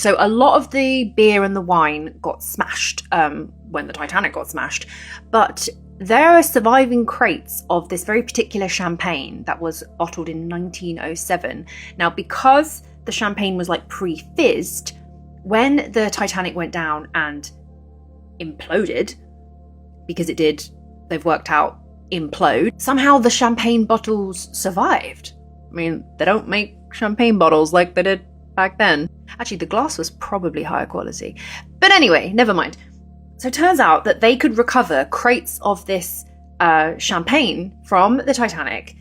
So a lot of the beer and the wine got smashed when the Titanic got smashed, but there are surviving crates of this very particular champagne that was bottled in 1907. Now, because the champagne was like pre-fizzed, when the Titanic went down and imploded, because it did, they've worked out, implode, somehow the champagne bottles survived. I mean, they don't make champagne bottles like they did back then. Actually, the glass was probably higher quality. But anyway, never mind. So it turns out that they could recover crates of this champagne from the Titanic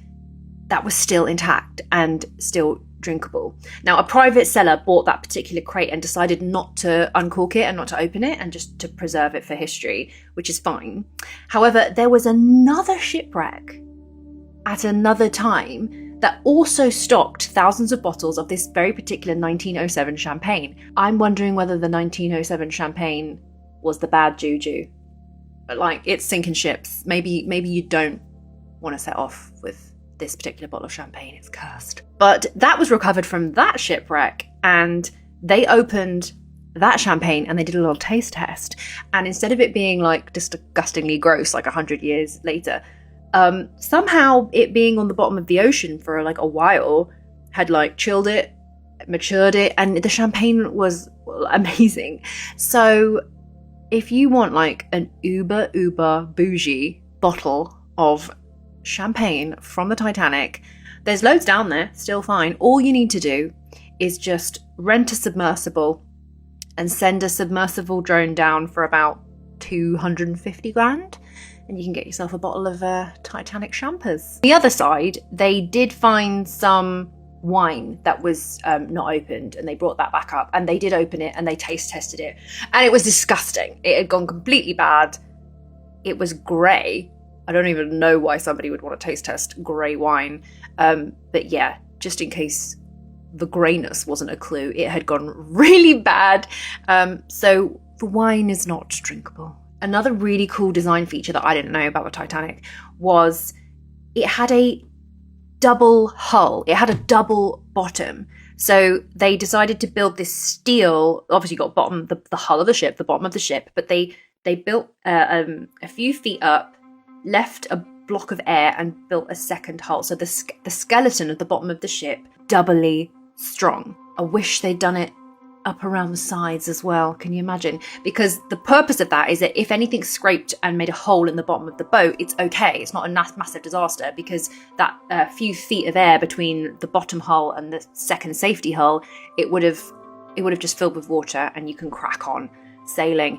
that was still intact and still drinkable. Now, a private seller bought that particular crate and decided not to uncork it and not to open it and just to preserve it for history, which is fine. However, there was another shipwreck at another time that also stocked thousands of bottles of this very particular 1907 champagne. I'm wondering whether the 1907 champagne was the bad juju. Like, it's sinking ships. Maybe you don't want to set off with this particular bottle of champagne. It's cursed. But that was recovered from that shipwreck, and they opened that champagne and they did a little taste test. And instead of it being like disgustingly gross, like 100 years later, somehow it being on the bottom of the ocean for like a while had like chilled it, matured it, and the champagne was amazing. So if you want like an uber bougie bottle of champagne from the Titanic, there's loads down there, still fine. All you need to do is just rent a submersible and send a submersible drone down for about 250 grand, and you can get yourself a bottle of Titanic champers. The other side, they did find some wine that was not opened, and they brought that back up, and they did open it and they taste tested it, and it was disgusting. It had gone completely bad. It was grey. I don't even know why somebody would want to taste test grey wine. But yeah, just in case the greyness wasn't a clue, it had gone really bad. So the wine is not drinkable. Another really cool design feature that I didn't know about the Titanic was it had a double hull. It had a double bottom. So they decided to build this steel, obviously got the hull of the ship, the bottom of the ship, but they built a few feet up, left a block of air and built a second hull. So the skeleton at the bottom of the ship, doubly strong. I wish they'd done it up around the sides as well. Can you imagine? Because the purpose of that is that if anything scraped and made a hole in the bottom of the boat, it's okay. It's not a massive disaster, because that few feet of air between the bottom hull and the second safety hull, it would have just filled with water and you can crack on sailing.